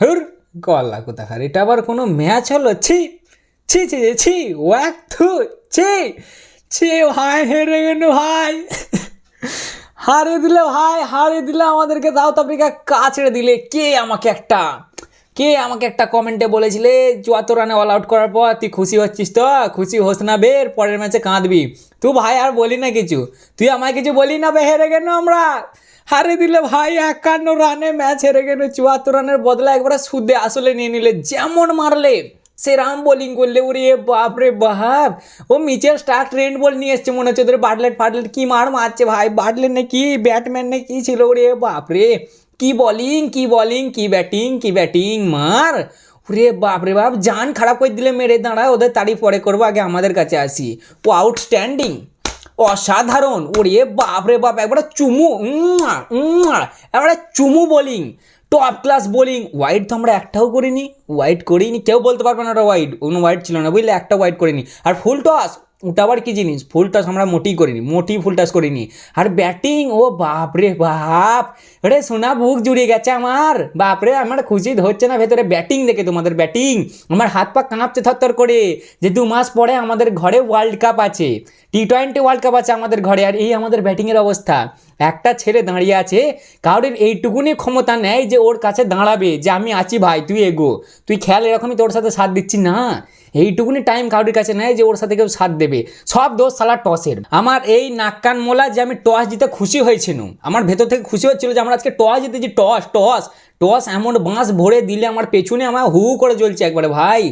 হুর গলা কোথাকার, এটা আবার কোনো ম্যাচ হলো? ছি ছি ছি ছি ছি, ওয়াক থু, ছি ছি ভাই, হেরে গেল ভাই। হারিয়ে দিলে ভাই, হারিয়ে দিলে আমাদেরকে সাউথ আফ্রিকা, কাছে দিলে। কে আমাকে একটা কমেন্টে বলেছিলে 74 রানে অল আউট করার পর তুই খুশি হচ্ছিস, তো খুশি হোস না বের, পরের ম্যাচে কাঁদবি। তুই ভাই আর বলি না কিছু, তুই আমায় কিছু বলি না বে, হেরে গেল আমরা। হারিয়ে দিলে ভাই, 51 রানে ম্যাচ হেরে গেল। 74 রানের বদলা একবার সুদে আসলে নিয়ে নিলে, যেমন মারলে সে রাম বোলিং করলে, ওরে বাপ রে বাপ। ও মিচেল স্টার্ক ট্রেন্ড বল নিয়ে এসছে মনে হচ্ছে, ওদের বাটলেট ফাটলেট কি মারছে ভাই, বাটলেট না কি ব্যাটম্যান না কি ছিল, ওরে বাপ রে। কি বলিং কি বলিং, কি ব্যাটিং মার। ওরে বাপ রে বাপ, জান খারাপ করে দিলে মেরে। দাঁড়া, ওদের তারিফ পরে করবো, আগে আমাদের কাছে আসি। ও আউটস্ট্যান্ডিং, অসাধারণ। ওরে বাপ রে বাপ, একবারে চুমু, একবারে চুমু bowling, top class bowling. Wide তো আমরা একটাও করিনি, কেউ বলতে পারবে না ওটা ওয়াইড, কোনো ওয়াইড ছিল না বুঝলে, একটা ওয়াইড করিনি। আর ফুল টস, ওটা আবার কি জিনিস, ফুল টস আমরা মোটেই ফুল টস করিনি। আর ব্যাটিং, ও বাপ রে বাপ, ওরে সোনা বুক জুড়িয়ে গেছে আমার, বাপরে আমার খুশি হচ্ছে না ভেতরে ব্যাটিং দেখে, তোমাদের ব্যাটিং। আমার হাত পা কাঁপছে থরথর করে, যে 2 মাস পরে আমাদের ঘরে ওয়ার্ল্ড কাপ আছে, টি-20 ওয়ার্ল্ড কাপ আছে আমাদের ঘরে, আর এই আমাদের ব্যাটিংয়ের অবস্থা। একটা ছেলে দাঁড়িয়ে আছে, কারোর এইটুকুনি ক্ষমতা নেই যে ওর কাছে দাঁড়াবে, যে আমি আছি ভাই, তুই এগো, তুই খেল, এরকমই তোর সাথে সাথ দিচ্ছি না। এইটুকুনি টাইম কারোর কাছে নেই যে ওর সাথে কেউ সাথ দেবে। সব দোষ সালা টসের। আমার এই নাক্কান মোলা যে আমি টস জিতে খুশি হয়েছিল, আমার ভেতর থেকে খুশি হচ্ছিল যে আমরা আজকে টস জিতেছি। টস এমন বাঁশ ভরে দিলে আমার পেছনে আমার হু করে জ্বলছে একবারে ভাই।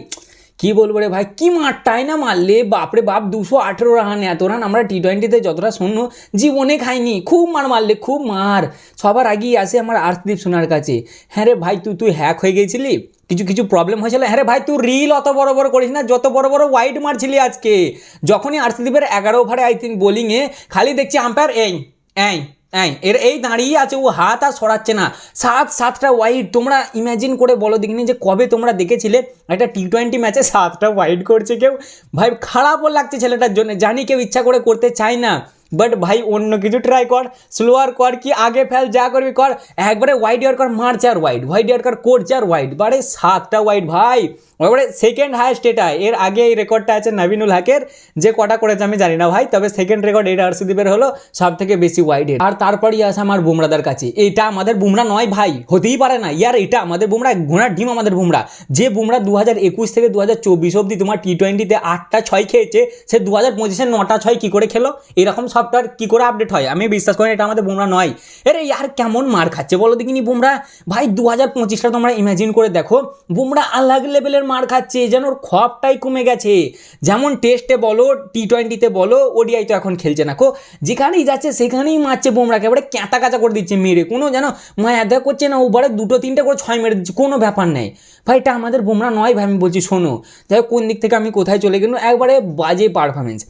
কি বলবো রে ভাই, কি মারটাই না মারলে, বাপরে বাপ। 218 রান, এত রান আমরা টি-20তে যতটা শূন্য জীবনে খাইনি। খুব মারলে, খুব মার। সবার আগেই আসে আমার আর্শদীপ সোনার কাছে, হ্যাঁ রে ভাই, তুই হ্যাক হয়ে গেছিলি, কিছু প্রবলেম হয়েছিল। হ্যাঁ রে ভাই, তুই রিল অত বড় বড় করিস না, যত বড় বড় ওয়াইড মারছিলি আজকে। যখনই আর্শদীপের 11 ওভারে আই থিঙ্ক বোলিংয়ে, খালি দেখছি আম্পায়ার এই এই এই দাঁড়িয়ে আছে, ও হাত আর সরাচ্ছে না। 7টা ওয়াইড। তোমরা ইম্যাজিন করে বলো দেখিনি যে কবে তোমরা দেখেছিলে একটা টি-20 ম্যাচে 7টা ওয়াইড করছে কেউ? ভাই খারাপও লাগছে ছেলেটার জন্য, জানি কেউ ইচ্ছা করে করতে চায় না, বাট ভাই অন্য কিছু ট্রাই কর, স্লোয়ার কর, কি আগে ফেল, যা করবি কর, একবারে ওয়াইড ইয়ার কর, মারছে আর ওয়াইড, ওয়াইড ইয়ার কর, করছে আর ওয়াইড, বারে 7টা ওয়াইড ভাই। এবারে সেকেন্ড হাইয়েস্ট এটা, এর আগে এই রেকর্ডটা আছে নবীনুল হকের, যে কটা করেছে আমি জানি না ভাই, তবে সেকেন্ড রেকর্ড এটা আরশদীপের হলো সব থেকে বেশি ওয়াইডের। আর তারপরই আসে আমার বুমরাদার কাছে। এটা আমাদের বুমরা নয় ভাই, হতেই পারে না ইয়ার, এটা আমাদের বুমরা, ঘোড়ার ডিম আমাদের বুমরা। যে বুমরা 2021 থেকে 2024 অব্দি তোমার টি-20তে 8টা 6 খেয়েছে, সে 2025-এ 9টা 6 কী করে খেলো? এরকম সফটওয়্যার কী করে আপডেট হয়? আমি বিশ্বাস করি এটা আমাদের বুমরা নয়। এরে ইয়ার কেমন মার খাচ্ছে বলো দেখিনি বুমরা ভাই। 2025টা তোমরা ইমাজিন করে দেখো, বুমরা আলাগ লেভেলের মার খাচ্ছে, যেন ওর খপটাই কমে গেছে। যেমন টেস্টে বলো, টি-20তে বলো, ওডিআই তো এখন খেলছে না কো, যেখানেই যাচ্ছে সেখানেই মারছে বুমরাকে, এবারে ক্যাঁতা কাঁচা করে দিচ্ছে মেরে, কোনো যেন মায়া দেখা করছে না, ওবারে 2-3টে করে 6 মেরে দিচ্ছে, কোনো ব্যাপার নেই ভাই। এটা আমাদের বুমরা নয় ভাই, আমি বলছি শোনো। যাই হোক, কোন দিক থেকে আমি কোথায় চলে গেলাম, একবারে বাজে পারফরমেন্স,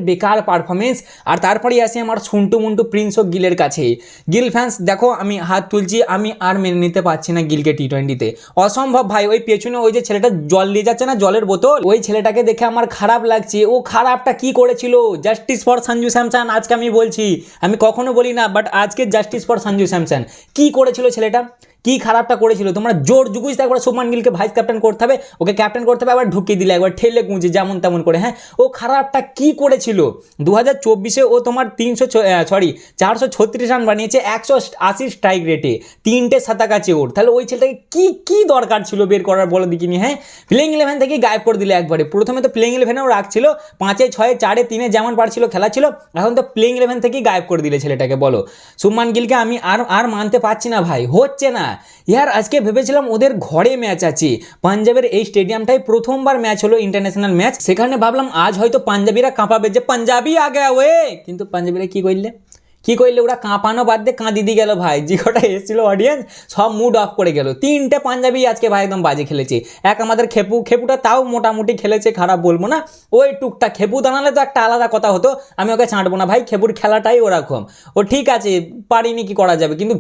বেকার পারফরমেন্স। আর তারপরেই আসি আমার সন্টু মন্টু প্রিন্স অফ গিলের কাছে। গিল ফ্যান্স দেখো, আমি হাত তুলছি, আমি আর মেনে নিতে পারছি না গিলকে টি-20তে, অসম্ভব ভাই। ওই পেছনে ওই যে ছেলেটা জল নিয়ে যাচ্ছে না, জলের বোতল, ওই ছেলেটাকে দেখে আমার খারাপ লাগছে। ও খারাপটা কি করেছিল? Justice for Sanju Samson. আজকে আমি বলছি, আমি কখনো বলি না, বাট আজকে জাস্টিস ফর সঞ্জু স্যামসন। কি করেছিল ছেলেটা, কি খারাপটা করেছিল? তোমরা জোর জুগুইতে একবার শুভমান গিলকে ভাইস ক্যাপ্টেন করতে হবে, ওকে ক্যাপ্টেন করতে হবে, আবার ঢুকিয়ে দিলে একবার ঠেলে গুঁজে যেমন তেমন করে। হ্যাঁ, ও খারাপটা কি করেছিল? 2024-এ ও তোমার 436 রান বানিয়েছে 180 স্ট্রাইক রেটে, 3টে শতক আছে ওর। তাহলে ওই ছেলেটাকে কি দরকার ছিল বের করার বলো দেখিনি? হ্যাঁ, প্লেইং 11 থেকে গায়েব করে দিলে একবারে। প্রথমে তো প্লেইং 11-এও রাখছিল, 5-এ 6-এ 4-এ 3-এ যেমন পারছিল খেলা ছিল, এখন তো প্লেইং 11 থেকেই গায়েব করে দিলে ছেলেটাকে। বলো শুভমান গিলকে আমি আর মানতে পারছি না ভাই, হচ্ছে না ইয়ার। আজকে ভেবেছিলাম ওদের ঘরে ম্যাচ আছে, পাঞ্জাবের এই স্টেডিয়ামটাই প্রথমবার ম্যাচ হলো, ইন্টারন্যাশনাল ম্যাচ। সেখানে ভাবলাম আজ হয়তো পাঞ্জাবিরা কাঁপাবে, যে পাঞ্জাবি আ গয়া ওয়ে। কিন্তু পাঞ্জাবিরা কি করলে ওরা কাঁপানো বাদ দিয়ে কাঁদিদি গেল ভাই। যে কটা এসেছিল অডিয়েন্স, সব মুড অফ করে গেল। 3টে পাঞ্জাবি আজকে ভাই একদম বাজে খেলেছে। এক আমাদের খেপুটা তাও মোটামুটি খেলেছে, খারাপ বলবো না। ওই টুকটা খেপু দাঁড়ালে তো একটা আলাদা কথা হতো, আমি ওকে ছাঁটবো না ভাই, খেপুর খেলাটাই ওরকম। ও ঠিক আছে, পারিনি, কি করা যাবে। কিন্তু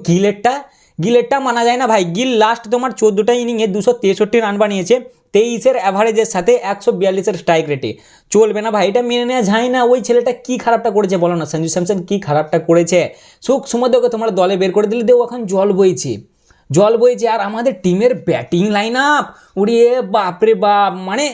গিলেরটা মানা যায় না ভাই। গিল লাস্ট তোমার 14টা ইনিংয়ে 263 রান বানিয়েছে, 23-এর অ্যাভারেজের সাথে 142-এর স্ট্রাইক রেটে। চলবে না ভাই, এটা মেনে নেওয়া যায় না। ওই ছেলেটা কি খারাপটা করেছে বলো না, সঞ্জু স্যামসন কি খারাপটা করেছে? সুখ সুমদকে তোমার দলে বের করে দিলে, দেও এখন জল বইছে। জল বইছে। আর আমাদের টিমের ব্যাটিং লাইন আপ উড়ে বাপরে বাপ, মানে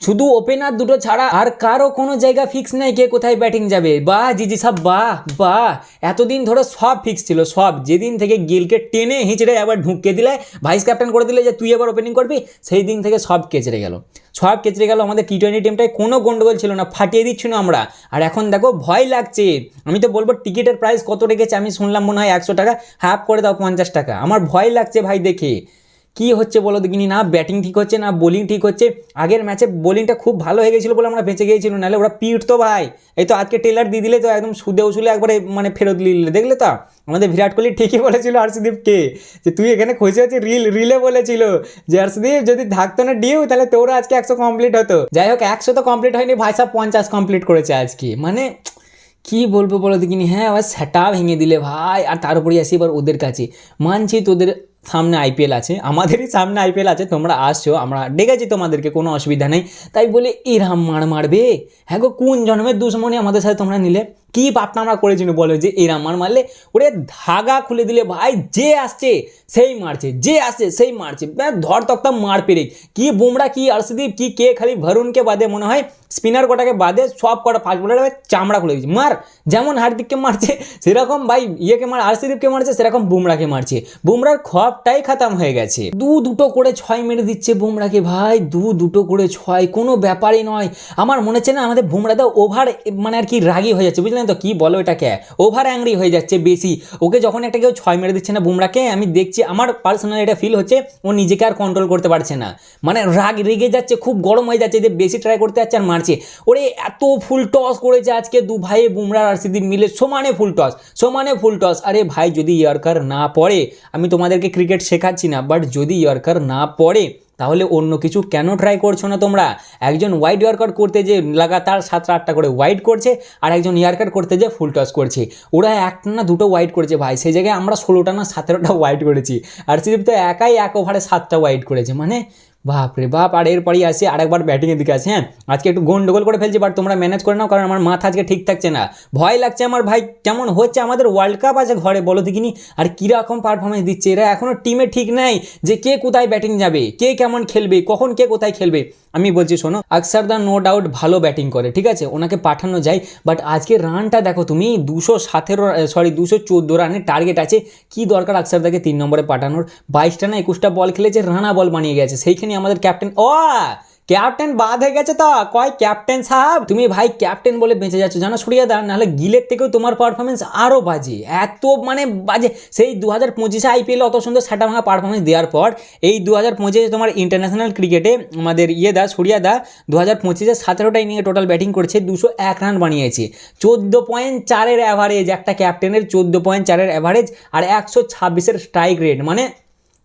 শুধু ওপেনার দুটো ছাড়া আর কারো কোনো জায়গা ফিক্স নেই কে কোথায় ব্যাটিং যাবে। বাহ জিজি সাহেব বাহ বাহ, এতদিন ধরে সব ফিক্স ছিল সব, যেদিন থেকে গিলকে টেনে হিঁচড়ে আবার ঢুকিয়ে দিলে, ভাইস ক্যাপ্টেন করে দিলে যে তুই এবার ওপেনিং করবি, সেই দিন থেকে সব কেচড়ে গেল, সব কেচড়ে গেল। আমাদের টি-20 টিমটায় কোনো গন্ডগোল ছিল না, ফাটিয়ে দিচ্ছি না আমরা। আর এখন দেখো ভয় লাগছে। আমি তো বলবো টিকিটের প্রাইস কত রেখেছে, আমি শুনলাম মনে হয় 100 টাকা, হাফ করে দাও 50 টাকা। আমার ভয় লাগছে ভাই দেখে কি হচ্ছে বলো দেখিনি, না ব্যাটিং ঠিক হচ্ছে না বোলিং ঠিক হচ্ছে। আগের ম্যাচে বোলিংটা খুব ভালো হয়ে গেছিলো বলে আমরা বেঁচে গিয়েছিল, নাহলে ওরা পিটতো ভাই। এই তো আজকে টেলার দিয়ে দিলে তো একদম সুদে উসুলে একবারে মানে ফেরত নিলে, দেখলে তো আমাদের বিরাট কোহলি ঠিকই বলেছিল হর্ষদীপকে যে তুই এখানে খুশি হচ্ছে, রিলে বলেছিল যে হর্ষদীপ যদি থাকতো না ডিউ তাহলে তোরা আজকে 100 কমপ্লিট হতো। যাই হোক 100 তো কমপ্লিট হয়নি ভাই সাহেব, 50 কমপ্লিট করেছে আজকে। মানে কি বলবো বলো দেখিনি, হ্যাঁ আবার সেটা ভেঙে দিলে ভাই। আর তার উপরে আসি এবার ওদের কাছে, মানছি তোদের সামনে আইপিএল আছে, আমাদেরই সামনে আইপিএল আছে, তোমরা আসছো, আমরা ডেকেছি তোমাদেরকে, কোনো অসুবিধা নেই। তাই বলে এরাম মারবে? হ্যাঁ গো, কোন জন্মের দুশ্মনী আমাদের সাথে তোমরা নিলে? কি পাপটা আমরা করেছি বলো যে এরাম মারলে? ওরে ধাগা খুলে দিলে ভাই, যে আসছে সেই মারছে, যে আসছে সেই মারছে, ধর তক্তা মার পেরে। কি বুমরা, কি হর্ষদীপ, কি কে, খালি ভরুনকে বাদে মনে হয় স্পিনার কটাকে বাদে সব কটা ফাস্ট বোলার চামড়া খুলে দিচ্ছে। মার, যেমন হার্দিককে মারছে সেরকম ভাই ইয়েকে মার, হর্ষদীপকে মারছে সেরকম বুমরাকে মারছে। বুমরার খপটাই খতম হয়ে গেছে। দুটো করে 6 মেরে দিচ্ছে বুমরাকে ভাই, দুটো করে 6, কোনো ব্যাপারই নয়। আমার মনে হচ্ছে না আমাদের বুমরাটা ওভার মানে আর কি রাগি হয়ে যাচ্ছে, বুঝলেন তো কি বলো এটাকে, ওভার অ্যাংরি হয়ে যাচ্ছে বেশি। ওকে যখন একটা কেউ 6 মেরে দিচ্ছে না বুমরাকে, আমি দেখছি, আমার পার্সোনালি এটা ফিল হচ্ছে ও নিজেকে আর কন্ট্রোল করতে পারছে না, মানে রেগে যাচ্ছে, খুব গরম হয়ে যাচ্ছে, যে বেশি ট্রাই করতে যাচ্ছে আর মারছে। ওরে এত ফুল টস করেছে আজকে দু ভাই, বুমরা আর হর্ষদীপ মিলে সমানে ফুল টস। আরে ভাই যদি ইয়র্কার না পড়ে, আমি তোমাদেরকে ক্রিকেট শেখাচ্ছি না, বাট যদি ইয়র্কার না পড়ে তাহলে অন্য কিছু কেন ট্রাই করছো না তোমরা? একজন ওয়াইড ইয়র্কার করতে যে লাগাতার 7-8টা করে ওয়াইড করছে, আর একজন ইয়র্কার করতে যে ফুল টস করছে। ওরা একটা না দুটো ওয়াইড করেছে ভাই, সেই জায়গায় আমরা 16টা না 17টা ওয়াইড করেছি, আর সিরিপ তো একাই 1 ওভারে 7টা ওয়াইড করেছে। মানে বাপরে বাপ। আর এরপরই আসে আরেকবার ব্যাটিংয়ের দিকে আসে। হ্যাঁ আজকে একটু গন্ডগোল করে ফেলছি, বাট তোমরা ম্যানেজ করে নাও, কারণ আমার মাথা আজকে ঠিক থাকছে না, ভয় লাগছে আমার ভাই। কেমন হচ্ছে আমাদের ওয়ার্ল্ড কাপ আছে ঘরে বলো দেখিনি, আর কীরকম পারফরমেন্স দিচ্ছে এরা, এখনও টিমে ঠিক নাই যে কে কোথায় ব্যাটিং যাবে, কে কেমন খেলবে, কখন কে কোথায় খেলবে। আমি বলছি শোনো, আকসারদা নো ডাউট ভালো ব্যাটিং করে, ঠিক আছে, ওনাকে পাঠানো যায়, বাট আজকে রানটা দেখো তুমি, 214 রানের টার্গেট আছে। কি দরকার আকসারদাকে 3 নম্বরে পাঠানোর? 22টা না 21টা বল খেলেছে, রানা বল বানিয়ে গেছে। সেইখানে আমাদের ক্যাপ্টেন ক্যাপ্টেন বাদ হয়ে গেছে তো, কয় ক্যাপ্টেন সাহেব তুমি ভাই ক্যাপ্টেন বলে বেঁচে যাচ্ছ জানো সরিয়ে দাও, নাহলে গিলের থেকেও তোমার পারফরমেন্স আরও বাজে, এত মানে বাজে। সেই 2025 আইপিএল অত সুন্দর সেটা ভাঙা পারফরমেন্স দেওয়ার পর, এই 2025 তোমার ইন্টারন্যাশনাল ক্রিকেটে আমাদের সূর্যা দা 2025 17টা ইনিংয়ে টোটাল ব্যাটিং করেছে, 201 রান বানিয়েছে, 14.4-এর অ্যাভারেজ, একটা ক্যাপ্টেনের 14.4-এর অ্যাভারেজ, আর 126-এর স্ট্রাইক রেট। মানে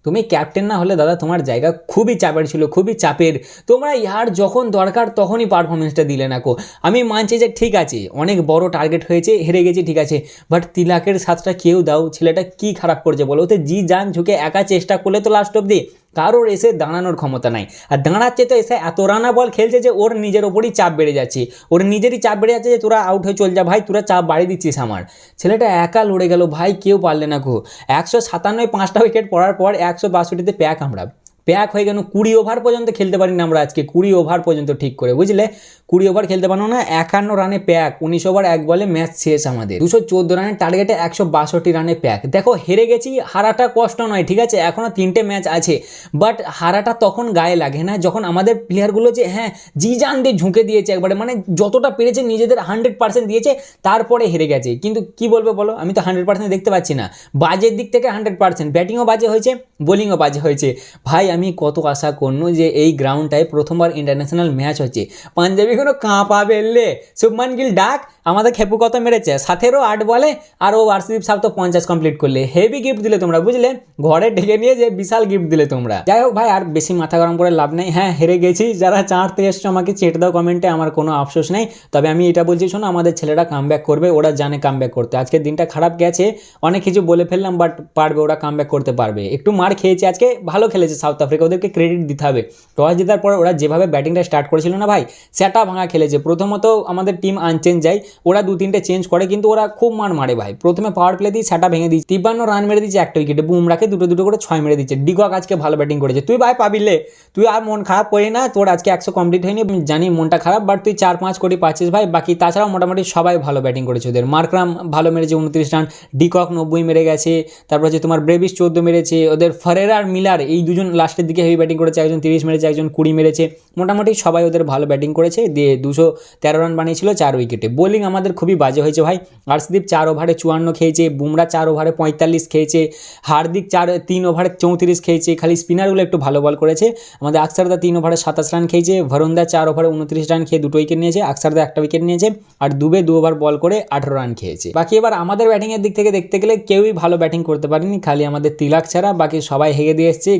তুমি ক্যাপ্টেন না হলে দাদা তোমার জায়গা খুবই চাপের ছিল, খুবই চাপের। তোমরা ইয়ার যখন দরকার তখনই পারফরমেন্সটা দিলে না কো। আমি মানছি যে ঠিক আছে অনেক বড় টার্গেট হয়েছে, হেরে গেছি ঠিক আছে, বাট তিলাকের সাথটা কেউ দাও, ছেলেটা কি খারাপ করছে বলো? ওতে জি জান ঝুঁকে একা চেষ্টা করলে তো লাস্ট অব্দি কারোর এসে দাঁড়ানোর ক্ষমতা নাই, আর দাঁড়াচ্ছে তো এসে এত রানা বল খেলছে যে ওর নিজের ওপরই চাপ বেড়ে যাচ্ছে, ওর নিজেরই চাপ বেড়ে যাচ্ছে যে তোরা আউট হয়ে চল যা ভাই, তোরা চাপ বাড়িয়ে দিচ্ছিস আমার। ছেলেটা একা লড়ে গেল ভাই, কেউ পারলে না গো। 157 5টা উইকেট পড়ার পর 162তে প্যাক, আমরা প্যাক হয়ে গেল। 20 ওভার পর্যন্ত খেলতে পারি না আমরা আজকে, 20 ওভার পর্যন্ত ঠিক করে, বুঝলে 20 ওভার খেলতে পারো না, 51 রানে প্যাক, 19 ওভার 1 বলে ম্যাচ শেষ আমাদের। 214 রানের টার্গেটে 162 রানে প্যাক। দেখো হেরে গেছি, হারাটা কষ্ট নয় ঠিক আছে, এখনও 3টে ম্যাচ আছে, বাট হারাটা তখন গায়ে লাগে না যখন আমাদের প্লেয়ারগুলো যে হ্যাঁ জি জান দিয়ে ঝুঁকে দিয়েছে একবারে, মানে যতটা পেরেছে নিজেদের 100% দিয়েছে, তারপরে হেরে গেছে। কিন্তু কি বলবো বলো, আমি তো 100% দেখতে পাচ্ছি না, বাজের দিক থেকে 100%, ব্যাটিংও বাজে হয়েছে, বোলিংও বাজে হয়েছে। ভাই আমি কত আশা করলো যে এই গ্রাউন্ডটায় প্রথমবার ইন্টারন্যাশনাল ম্যাচ হচ্ছে, পাঞ্জাবি কোনো কাঁপা বেললে, শুভমান গিল ডাক, আমাদের খেপু কত মেরেছে 17 বলে, আর ও হর্ষদীপ সাহেব তো 50 কমপ্লিট করলে, হেভি গিফট দিলে তোমরা, বুঝলে ঘরে ডেকে নিয়ে যে বিশাল গিফট দিলে তোমরা। যাই হোক ভাই আর বেশি মাথা গরম করে লাভ নেই, হ্যাঁ হেরে গেছি, যারা চাঁড়তে এসছো আমাকে চেট দাও কমেন্টে, আমার কোনো আফসোস নেই। তবে আমি এটা বলছি শোনো, আমাদের ছেলেরা কামব্যাক করবে, ওরা জানে কামব্যাক করতে। আজকের দিনটা খারাপ গেছে, অনেক কিছু বলে ফেললাম, বাট পারবে, ওরা কামব্যাক করতে পারবে। একটু মার খেয়েছে আজকে, ভালো খেলেছে সাউথ আফ্রিকা, ওদেরকে ক্রেডিট দিতে হবে। টস জেতার পর ওরা যেভাবে ব্যাটিংটা স্টার্ট করেছিল না ভাই, সেটা ভাঙা খেলেছে। প্রথমত আমাদের টিম আনচেঞ্জ যায়, ওরা 2-3টে চেঞ্জ করে, কিন্তু ওরা খুব মান মারে ভাই। প্রথমে পাওয়ার প্লে দিয়ে সেটা ভেঙে দিচ্ছে, 53 রান মেরে দিচ্ছে একটা উইকেটে, বুমরাকে দুটো করে 6 মেরে দিচ্ছে। ডিকক আজকে ভালো ব্যাটিং করেছে, তুই ভাই পাবিলে, তুই আর মন খারাপ করি না, তোর আজকে 100 কমপ্লিট হয়নি, জানি মনটা খারাপ, বাট তুই 4-5 কোটি পাচ্ছিস ভাই। বাকি তাছাড়াও মোটামুটি সবাই ভালো ব্যাটিং করেছে, ওদের মার্করাম ভালো মেরেছে 29 রান, ডিকক 90 মেরে গেছে, তারপর হচ্ছে তোমার ব্রেভিস 14 মেরেছে, ওদের ফারেরা আর মিলার এই দুজন লাস্টের দিকে হেভি ব্যাটিং করেছে, একজন 30 মেরেছে, একজন 20 মেরেছে, মোটামুটি সবাই ওদের ভালো ব্যাটিং করেছে, দিয়ে 213 রান বানিয়েছিল 4 উইকেটে। বোলিং আমাদের খুবই বাজে হয়েছে ভাই। আর্শদীপ 4 ওভারে 54 খেয়েছে, বুমরা 4 ওভারে 45 খেয়েছে, হার্দিক 3 ওভারে 34 খেয়েছে, খালি স্পিনারগুলো একটু ভালো বল করেছে। আমাদের আকসারদা 3 ওভারে 27 রান খেয়েছে, ভরুণদা 4 ওভারে 29 রান খেয়ে 2 উইকেট নিয়েছে, আকসারদা 1 উইকেট নিয়েছে, আর দুবে 2 ওভার বল করে 18 রান খেয়েছে। বাকি এবার আমাদের ব্যাটিংয়ের দিক থেকে দেখতে গেলে কেউই ভালো ব্যাটিং করতে পারেনি, খালি আমাদের তিলক ছাড়া বাকি সবাই হেগে দিয়ে এসছে।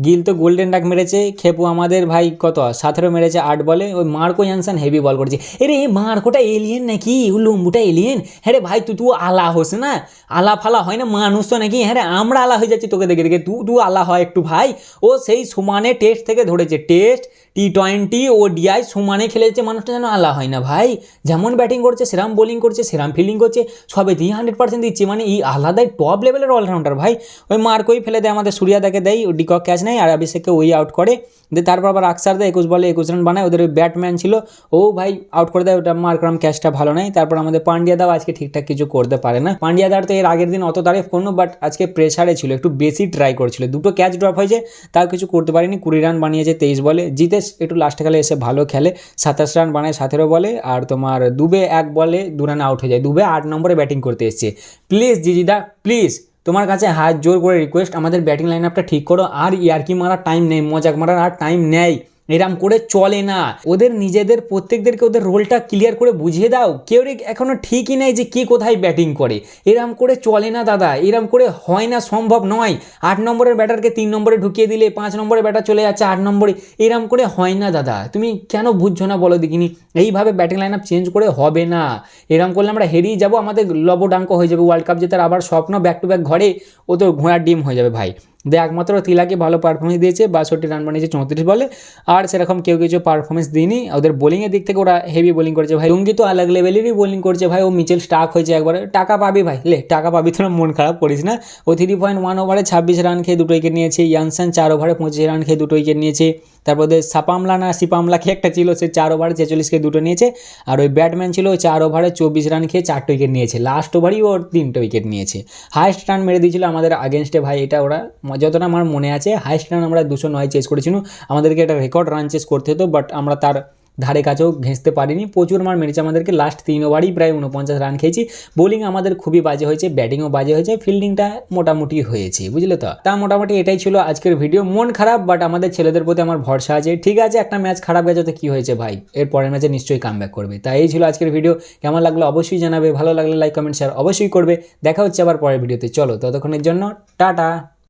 গিল তো গোল্ডেন ডাক মেরেছে, খেপু আমাদের ভাই কত 17 মেরেছে 8 বলে, ওই মার্কো জনসন হেভি বল করেছে। এরে এই মার্কোটা এলিয়েন নাকি, ও লম্বুটা এলিয়েন? হ্যাঁ রে ভাই, তুই আলা হোস না, আলা ফালা হয় না মানুষ তো নাকি? হ্যাঁ রে, আমরা আলা হয়ে যাচ্ছি তোকে দেখে দেখে, তুই আলা হয় একটু ভাই। ও সেই সমানে টেস্ট থেকে ধরেছে, টেস্ট T20 ODI সমানে খেলেছে, মানুষটা যেন আলা হয় না ভাই। যেমন ব্যাটিং করছে সেরাম বোলিং করছে, সেরাম ফিল্ডিং করছে, সবেতেই 100% দিচ্ছে, মানে এই আলাদাই টপ লেভেলের অলরাউন্ডার ভাই। ওই মার্কই ফেলে দেয়, আমাদের সূর্যাদাকে দেয়, ডিকক ক্যাচ নেয়, আর অভিষেককে ওই আউট করে দিয়ে, তারপর আবার আকসারদা 21 বলে 21 রান বানায়, ওদের ওই ব্যাটম্যান ছিল ও ভাই আউট করে দেয়, ওটা মার্করাম ক্যাচটা ভালো নেয়। তারপর আমাদের পান্ডিয়াদাও আজকে ঠিকঠাক কিছু করতে পারে না। পান্ডিয়াদার তো এর আগের দিন অত তারিফ করলো, বাট আজকে প্রেসারে ছিল, একটু বেশি ট্রাই করছিল, 2টো ক্যাচ ড্রপ হয়েছে, তাও কিছু করতে পারেনি। 20 রান বানিয়েছে 23 বলে। জিতেশ একটু লাস্টে কালে এসে ভালো খেলে, 27 রান বানায় 17 বলে, আর তোমার দুবে 1 বলে 2 রানে আউট হয়ে যায়। দুবে 8 নম্বরে ব্যাটিং করতে এসছে। প্লিজ জিজিদা প্লিজ, তোমার কাছে হাত জোর করে রিকোয়েস্ট, আমাদের ব্যাটিং লাইন আপটা ঠিক করো। আর ইয়ার্কি মারার টাইম নেই, মজাক মারার আর টাইম নেই, এরম করে চলে না। ওদের নিজেদের প্রত্যেকদেরকে ওদের রোলটা ক্লিয়ার করে বুঝিয়ে দাও। কেউ এখনো ঠিকই নেই যে কে কোথায় ব্যাটিং করে, এরম করে চলে না দাদা, এরম করে হয় না, সম্ভব নয়। 8 নম্বরের ব্যাটারকে 3 নম্বরে ঢুকিয়ে দিলে 5 নম্বরে ব্যাটার চলে যাচ্ছে 8 নম্বরে, এরম করে হয় না দাদা। তুমি কেন বুঝছো না বলো দেখিনি? এইভাবে ব্যাটিং লাইন আপ চেঞ্জ করে হবে না, এরম করলে আমরা হেরিয়ে যাবো, আমাদের লবডাঙ্ক হয়ে যাবে। ওয়ার্ল্ড কাপ জেতার আবার স্বপ্ন ব্যাক টু ব্যাক ঘরে, ও তো ঘোড়ার ডিম হয়ে যাবে ভাই। একমাত্র তিলাকে ভালো পারফরমেন্স দিয়েছে, 62 রান বানিয়েছে 34 বলে, আর সেরকম কেউ কিছু পারফরমেন্স দিইনি। ওদের বোলিংয়ের দিক থেকে ওরা হেভি বোলিং করেছে ভাই। লুঙ্গি তো আলাগ লেভেলেরই বোলিং করছে ভাই, ও মিচেল স্টার্ক হয়েছে একবারে। টাকা পাবি ভাই, লে টাকা পাবি, তোরা মন খারাপ করিস না। ও 3.1 ওভারে 26 রান খেয়ে 2 উইকেট নিয়েছে। ইয়ানসন 4 ওভারে 25 রান খেয়ে 2 উইকেট নিয়েছে। তারপর ওদের সিপামলা কি একটা ছিল, সে 4 ওভারে 46 খেয়ে 2 নিয়েছে। আর ওই ব্যাটম্যান ছিল, ওই 4 ওভারে 24 রান খেয়ে 4 উইকেট নিয়েছে। লাস্ট ওভারই ওর 3 উইকেট নিয়েছে। হাইস্ট রান মেরে দিয়েছিল আমাদের আগেনস্টে ভাই, এটা ওরা যতটা আমার মনে আছে হাইস্ট রান আমরা 209 চেস করেছিলাম। আমাদেরকে একটা রেকর্ড রান চেস করতে হতো, বাট আমরা তার ধারে কাছেও ঘেঁচতে পারিনি। প্রচুর মার মেরেছে আমাদেরকে, লাস্ট 3 ওভারই প্রায় 49 রান খেয়েছি। বোলিং আমাদের খুবই বাজে হয়েছে, ব্যাটিংও বাজে হয়েছে, ফিল্ডিংটা মোটামুটি হয়েছে, বুঝলে তো। তা মোটামুটি এটাই ছিল আজকের ভিডিও। মন খারাপ, বাট আমাদের ছেলেদের প্রতি আমার ভরসা আছে। ঠিক আছে, একটা ম্যাচ খারাপ গেছে তো কী হয়েছে ভাই, এর পরের ম্যাচে নিশ্চয়ই কামব্যাক করবে। তাই এই ছিল আজকের ভিডিও। কেমন লাগলো অবশ্যই জানাবে, ভালো লাগলে লাইক কমেন্ট শেয়ার অবশ্যই করবে। দেখা হচ্ছে আবার পরের ভিডিওতে। চলো ততক্ষণের জন্য টাটা।